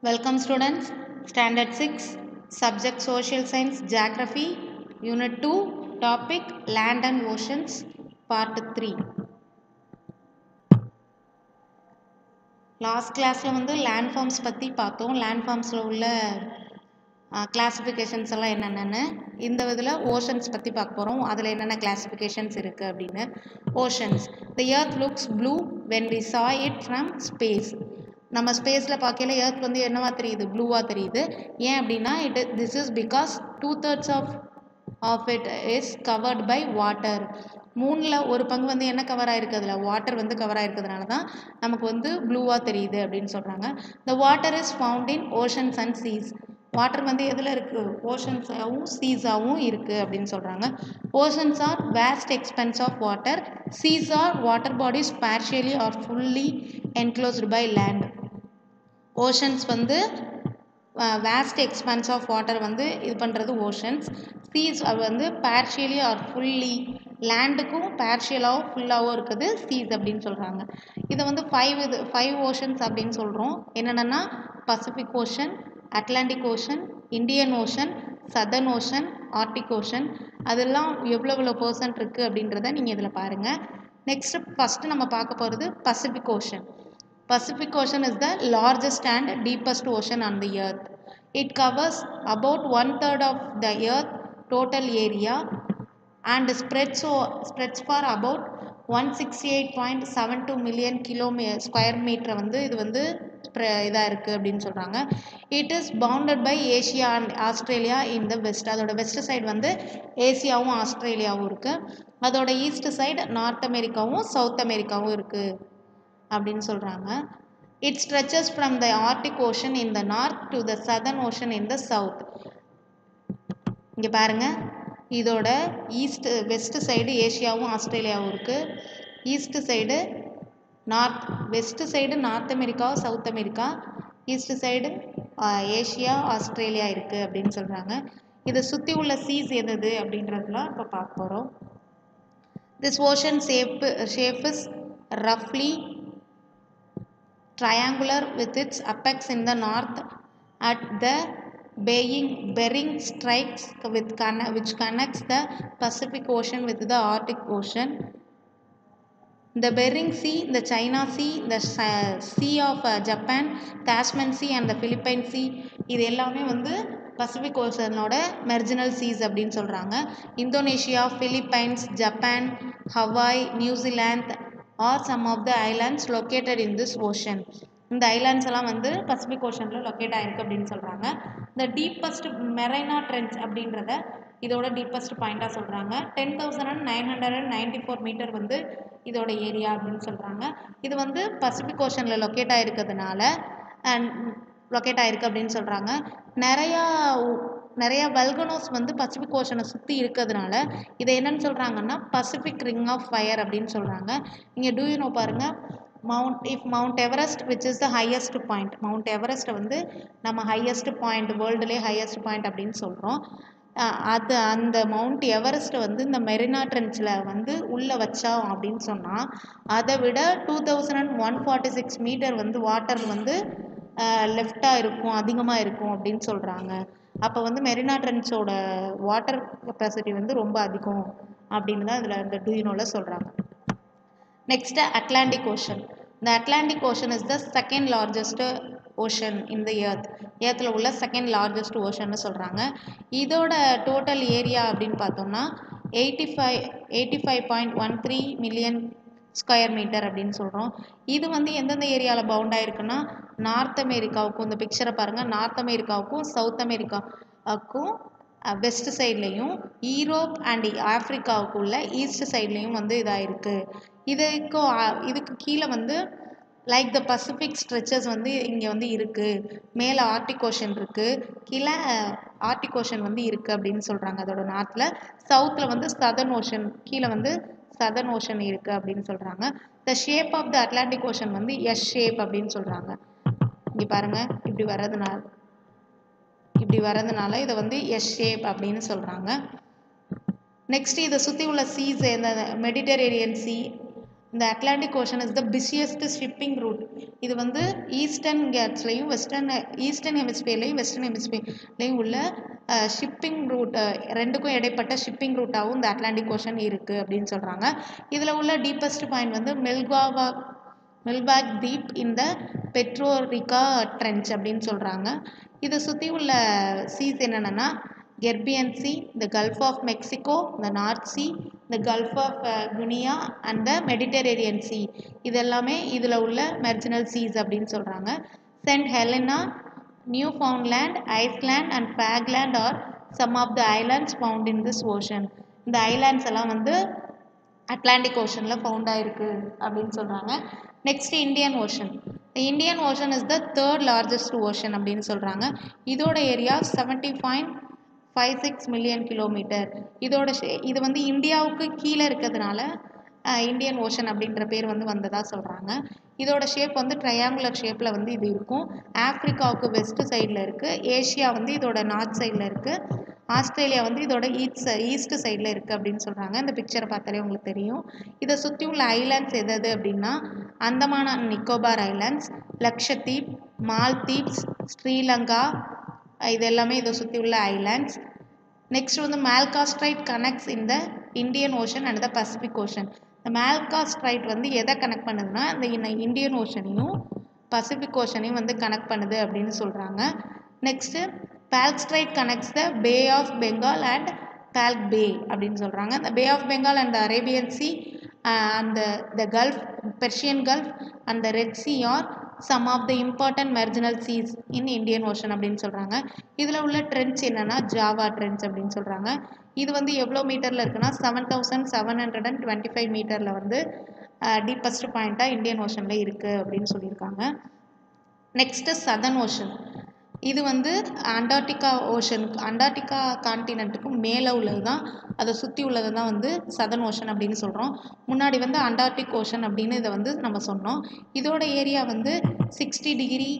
Welcome students, Standard 6, Subject Social Science Geography, Unit 2, Topic Land and Oceans, Part 3. Last class வந்து landforms பற்றி பார்த்தோம். landformsல உள்ள classifications எல்லாம் என்னென்னு இந்த இதில் ஓஷன்ஸ் பற்றி பார்க்க போகிறோம். அதில் என்னென்ன கிளாசிஃபிகேஷன்ஸ் இருக்குது அப்படின்னு. Oceans, the earth looks blue when we saw it from space. நம்ம ஸ்பேஸில் பார்க்கல எர்த் வந்து என்னவா தெரியுது, ப்ளூவாக தெரியுது. ஏன் அப்படின்னா this is because 2/3 of it is covered by water. மூணில் ஒரு பங்கு வந்து என்ன கவர் ஆகிருக்கு, அதில் வாட்டர் வந்து கவர் ஆகிருக்கிறதுனால தான் நமக்கு வந்து ப்ளூவாக தெரியுது அப்படின்னு சொல்கிறாங்க. The water is found in oceans and seas. வாட்டர் வந்து எதில் இருக்குது, ஓஷன்ஸாகவும் சீஸாகவும் இருக்குது அப்படின்னு சொல்கிறாங்க. Oceans are vast expanse of water. Seas are water bodies partially or fully enclosed by land. Oceans வந்து வேஸ்ட் எக்ஸ்பென்ஸ் ஆஃப் வாட்டர் வந்து இது பண்ணுறது ஓஷன்ஸ். சீஸ் அது வந்து பார்ஷியலி ஆர் ஃபுல்லி, லேண்டுக்கும் பார்ஷியலாகவும் ஃபுல்லாகவும் இருக்குது சீஸ் அப்படின்னு சொல்கிறாங்க. இதை வந்து ஃபைவ் ஓஷன்ஸ் அப்படின்னு சொல்கிறோம். என்னென்னா Pacific ocean, Atlantic ocean, Indian ocean, southern ocean, Arctic ocean. அதெல்லாம் எவ்வளோ பர்சன்ட் இருக்குது அப்படின்றத நீங்கள் இதில் பாருங்கள். ஃபஸ்ட்டு நம்ம பார்க்க போகிறது Pacific ocean. Pacific Ocean is the largest and deepest ocean on the earth. It covers about 1/3 of the earth total area and spreads for about 168.72 million square meter வந்து இது வந்து இதாக இருக்குது அப்படின்னு சொல்கிறாங்க. It is bounded by Asia and Australia in the west. அதோட west side வந்து ஏசியாவும் ஆஸ்திரேலியாவும் இருக்குது. அதோட ஈஸ்ட் சைடு நார்த் அமெரிக்காவும் சவுத் அமெரிக்காவும் இருக்குது அப்படின்னு சொல்கிறாங்க. It stretches from the Arctic Ocean in the north to the Southern Ocean in the south. இங்கே பாருங்கள், இதோட வெஸ்ட் சைடு ஏஷியாவும் ஆஸ்திரேலியாவும் இருக்குது. East side west side north America south America, east side Asia Australia இருக்குது அப்படின்னு சொல்கிறாங்க. இதை சுற்றி உள்ள சீஸ் எது அப்படின்றதுலாம் இப்போ பார்க்க போகிறோம். This ocean shape is roughly triangular with its apex in the north at the Bering Straits which connects the Pacific Ocean with the Arctic Ocean. The Bering Sea, the China Sea, the Sea of Japan, Tasman Sea and the Philippine Sea, இது எல்லாமே வந்து Pacific ஓஷனோட மெர்ஜினல் seas அப்படின்னு சொல்கிறாங்க. Indonesia, Philippines, Japan, Hawaii, New Zealand are some of the islands located in this ocean. இந்த islands எல்லாம் வந்து Pacific ஓஷனில் locate ஆகிருக்கு அப்படின்னு சொல்கிறாங்க. இந்த டீப்பஸ்ட் மெரைனா ட்ரென்ச் அப்படின்றத இதோட டீப்பஸ்ட் பாயிண்ட்டாக சொல்கிறாங்க. 10,994 மீட்டர் வந்து இதோட ஏரியா அப்படின்னு சொல்கிறாங்க. இது வந்து பசிபிக் ஓஷனில் லொக்கேட் ஆகிருக்கிறதுனால அப்படின்னு சொல்கிறாங்க. நிறையா வல்கனோஸ் வந்து பசிபிக் ஓஷனை சுற்றி இருக்கிறதுனால இதை என்னன்னு சொல்கிறாங்கன்னா பசிபிக் ரிங் ஆஃப் ஃபயர் அப்படின்னு சொல்கிறாங்க. இங்கே டூயூனோ பாருங்கள், Mount Everest which is the highest point. Mount எவரெஸ்ட்டை வந்து நம்ம ஹையஸ்ட் பாயிண்ட், வேர்ல்டுலேயே ஹையஸ்ட் பாயிண்ட் அப்படின்னு சொல்கிறோம். அந்த மவுண்ட் எவரெஸ்ட்டை வந்து இந்த மெரினா ட்ரென்ச்சில் வந்து உள்ளே வச்சோம் அப்படின்னு சொன்னால் அதை விட 2146 மீட்டர் வந்து வாட்டர் வந்து லெஃப்டாக இருக்கும், அதிகமாக இருக்கும் அப்படின்னு சொல்கிறாங்க. அப்போ வந்து மெரினா ட்ரென்ச்சோட வாட்டர் கெப்பாசிட்டி வந்து ரொம்ப அதிகம் அப்படின்னு தான் இதில் இந்த டூயினோவில் சொல்கிறாங்க. Next Atlantic Ocean. இந்த Atlantic Ocean is the second largest ocean in the ஏர்த்தில் உள்ள செகண்ட் லார்ஜஸ்ட் ஓஷன்னு சொல்கிறாங்க. இதோட டோட்டல் ஏரியா அப்படின்னு பார்த்தோம்னா 85.13 மில்லியன் ஸ்கொயர் மீட்டர் அப்படின்னு சொல்கிறோம். இது வந்து எந்தெந்த ஏரியாவில் பவுண்ட் ஆகிருக்குன்னா நார்த் அமெரிக்காவுக்கும், இந்த பிக்சரை பாருங்கள், நார்த் அமெரிக்காவுக்கும் சவுத் அமெரிக்காவுக்கும் வெஸ்ட் சைட்லேயும், ஈரோப் அண்ட் ஆஃப்ரிக்காவுக்குள்ள ஈஸ்ட் சைட்லேயும் வந்து இதாகிருக்கு. இதுக்கு கீழே வந்து லைக் த பசிபிக் ஸ்ட்ரெச்சஸ் வந்து இங்கே வந்து இருக்குது. மேலே ஆர்டிக் ஓஷன் இருக்குது, கீழே ஆர்டிக் ஓஷன் வந்து இருக்குது அப்படின்னு சொல்கிறாங்க. அதோட நார்த்தில். சவுத்தில் வந்து சதர்ன் ஓஷன், கீழே வந்து சதர்ன் ஓஷன் இருக்குது அப்படின்னு சொல்கிறாங்க. The shape of the Atlantic Ocean வந்து எஸ் ஷேப் அப்படின்னு சொல்கிறாங்க. இங்கே பாருங்கள், இப்படி வர்றதுனால இதை வந்து எஸ் ஷேப் அப்படின்னு சொல்கிறாங்க. நெக்ஸ்ட் இதை சுற்றி உள்ள சீஸ், இந்த மெடிட்டரேனியன் சி, இந்த Atlantic Ocean is the busiest shipping route. இது வந்து ஈஸ்டர்ன் கேட்ஸ்லையும் ஈஸ்டர்ன் ஹெமிஸ்பியர்லையும் வெஸ்டர்ன் ஹெமிஸ்பியர்லையும் உள்ள ஷிப்பிங் ரூட் ரெண்டுக்கும் இடைப்பட்ட ஷிப்பிங் ரூட்டாகவும் இந்த அட்லாண்டிக் ஓஷன் இருக்குது அப்படின்னு சொல்கிறாங்க. இதில் உள்ள டீப்பஸ்ட் பாயிண்ட் வந்து மெல்பாக் தீப் இந்த பெட்ரோரிகா ட்ரென்ச் அப்படின்னு சொல்கிறாங்க. இதை சுற்றி உள்ள சீஸ் என்னென்னா Caribbean Sea, the Gulf of Mexico, the North Sea, the Gulf of Guinea and the Mediterranean Sea. இதெல்லாமே இதில் உள்ள மெர்ஜினல் சீஸ் அப்படின்னு சொல்கிறாங்க. Saint Helena, Newfoundland, Iceland and Falkland are some of the islands found in this ocean. இந்த islands எல்லாம் வந்து Atlantic ஓஷனில் found ஆகிருக்கு அப்படின்னு சொல்கிறாங்க. Next Indian Ocean. Indian Ocean is the third largest ocean அப்படின்னு சொல்கிறாங்க. இதோட ஏரியா 70.56 மில்லியன் கிலோமீட்டர். இது வந்து இந்தியாவுக்கு கீழே இருக்கிறதுனால இந்தியன் ஓஷன் அப்படின்ற பேர் வந்து வந்ததாக சொல்கிறாங்க. இதோட ஷேப் வந்து ட்ரையாங்குலர் ஷேப்பில் வந்து இது இருக்கும். ஆப்ரிக்காவுக்கு வெஸ்ட் சைடில் இருக்குது, ஏஷியா வந்து இதோட நார்த் சைடில் இருக்குது, ஆஸ்திரேலியா வந்து இதோட ஈஸ்ட் சைடில் இருக்குது அப்படின்னு சொல்கிறாங்க. இந்த பிக்சரை பார்த்தாலே உங்களுக்கு தெரியும். இதை சுற்றி உள்ள ஐலாண்ட்ஸ் எது அப்படின்னா Andaman and Nicobar islands, Lakshadweep, Maldives, Sri Lanka, இது எல்லாமே இதை சுற்றி உள்ள ஐலாண்ட்ஸ். நெக்ஸ்ட் வந்து மால்கா ஸ்ட்ரைட் கனெக்ட்ஸ் இந்த Indian ocean and the Pacific ocean. இந்த மால்கா ஸ்ட்ரைட் வந்து எதை கனெக்ட் பண்ணுதுன்னா இந்த இந்தியன் ஓஷனையும் பசிபிக் ஓஷனையும் வந்து கனெக்ட் பண்ணுது அப்படின்னு சொல்கிறாங்க. Next Palk Strait connects the Bay of Bengal and Palk Bay அப்படின்னு சொல்கிறாங்க. இந்த Bay of Bengal and the Arabian Sea and the Gulf, Persian Gulf and the Red Sea are some of the important marginal seas in Indian Ocean அப்படின்னு சொல்கிறாங்க. இதில் உள்ள trench என்னென்னா Java trench அப்படின்னு சொல்கிறாங்க. இது வந்து எவ்வளோ மீட்டரில் இருக்குன்னா 7725 மீட்டரில் வந்து டீப்பஸ்ட் பாயிண்ட்டாக இந்தியன் ஓஷனில் இருக்குது அப்படின்னு சொல்லியிருக்காங்க. Next southern ocean. இது வந்து அண்டார்டிகா கான்டினென்ட்டுக்கும் மேலே உள்ளது தான், அதை சுற்றி உள்ளது தான் வந்து சதர்ன் ஓஷன் அப்படின்னு சொல்கிறோம். முன்னாடி வந்து அண்டார்டிக் ஓஷன் அப்படின்னு இதை வந்து நம்ம சொன்னோம். இதோட ஏரியா வந்து 60 டிகிரி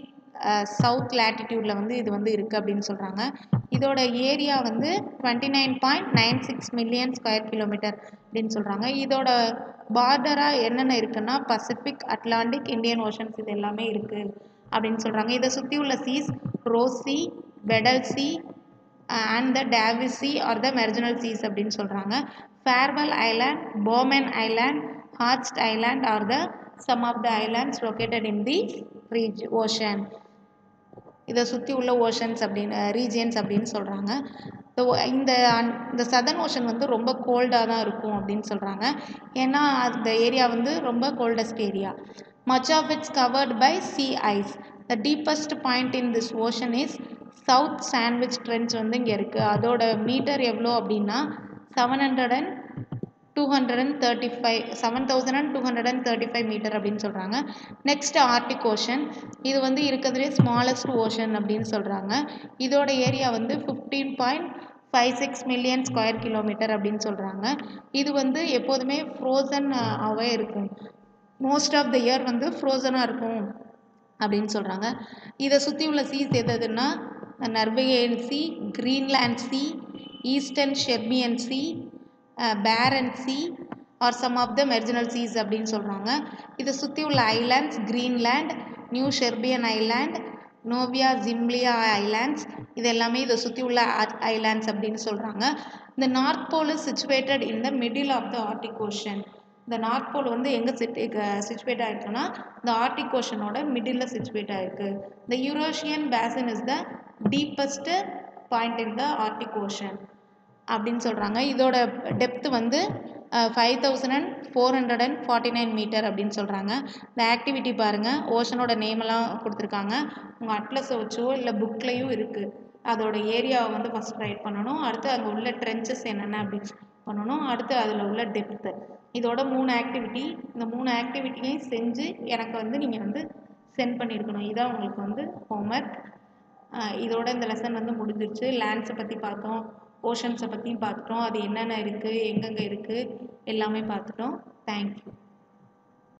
சவுத் லேட்டிடியூடில் வந்து இது வந்து இருக்குது அப்படின்னு சொல்கிறாங்க. இதோட ஏரியா வந்து 29.96 மில்லியன் ஸ்கொயர் கிலோமீட்டர் அப்படின்னு சொல்கிறாங்க. இதோட பார்டராக என்னென்ன இருக்குன்னா பசிபிக், அட்லாண்டிக், இந்தியன் ஓஷன்ஸ் இது எல்லாமே இருக்குது அப்படின்னு சொல்கிறாங்க. இதை சுற்றி உள்ள seas Ross Sea, Weddell Sea and the Davis Sea are the marginal seas அப்படின்னு சொல்கிறாங்க. Farewell Island, Bowman Island, Hearst Island are the some of the islands located in the ocean. இதை சுற்றி உள்ள ஓஷன்ஸ் அப்படின்னு ரீஜியன்ஸ் அப்படின்னு சொல்கிறாங்க. இந்த southern ocean வந்து ரொம்ப கோல்டாக தான் இருக்கும் அப்படின்னு சொல்கிறாங்க. ஏன்னா அந்த ஏரியா வந்து ரொம்ப coldest area. Much of it's covered by sea ice. The deepest point in this ocean is South Sandwich Trench வந்து இங்கே இருக்குது. அதோட மீட்டர் எவ்வளோ அப்படின்னா 7235 மீட்டர் அப்படின்னு சொல்கிறாங்க. Next Arctic ocean. இது வந்து இருக்கிறதுலே ஸ்மாலஸ்ட் ஓஷன் அப்படின்னு சொல்கிறாங்க. இதோட ஏரியா வந்து 15.56 மில்லியன் ஸ்கொயர் கிலோமீட்டர் அப்படின்னு சொல்கிறாங்க. இது வந்து எப்போதுமே ஃப்ரோசன் ஆகவே இருக்கும், மோஸ்ட் ஆஃப் த இயர் வந்து ஃப்ரோசனாக இருக்கும் அப்படின்னு சொல்கிறாங்க. இதை சுற்றி உள்ள சீஸ் எதுன்னா Norwegian Sea, Greenland Sea, East Siberian Sea, Barents Sea are some of the marginal seas அப்படின்னு சொல்கிறாங்க. இதை சுற்றி உள்ள islands Greenland, New Siberian Island, Novaya Zemlya islands, இது எல்லாமே இதை சுற்றி உள்ள ஐலாண்ட்ஸ் அப்படின்னு சொல்கிறாங்க. இந்த North Pole is situated in the middle of the Arctic Ocean. இந்த நார்த் போல் வந்து எங்கே சிச்சுவேட் ஆகிருக்குன்னா இந்த ஆர்டிக் ஓஷனோட மிடில் சிச்சுவேட் ஆகிருக்கு. இந்த Eurasian basin is the deepest point in the Arctic Ocean அப்படின்னு சொல்கிறாங்க. இதோட டெப்த்து வந்து 5449 மீட்டர் அப்படின்னு சொல்கிறாங்க. இந்த ஆக்டிவிட்டி பாருங்கள், ஓஷனோட நேமெல்லாம் கொடுத்துருக்காங்க. உங்கள் அட்லஸை வச்சோ இல்லை புக்லேயும் இருக்குது. அதோட ஏரியாவை வந்து ஃபஸ்ட் ரைட் பண்ணணும், அடுத்து அங்கே உள்ள ட்ரென்ச்சஸ் என்னென்ன அப்படின்னு பண்ணணும், அடுத்து அதில் உள்ள டெப்த்து. இதோட 3 ஆக்டிவிட்டி, இந்த 3 ஆக்டிவிட்டியையும் செஞ்சு எனக்கு வந்து நீங்கள் வந்து சென்ட் பண்ணியிருக்கணும். இதான் உங்களுக்கு வந்து ஹோம்ஒர்க். இதோட இந்த லெசன் வந்து முடிஞ்சிருச்சு. லேண்ட்ஸை பற்றி பார்த்தோம், ஓஷன்ஸை பற்றியும் பார்த்துட்டோம், அது என்னென்ன இருக்குது, எங்கெங்கே இருக்குது எல்லாமே பார்த்துட்டோம். தேங்க்யூ.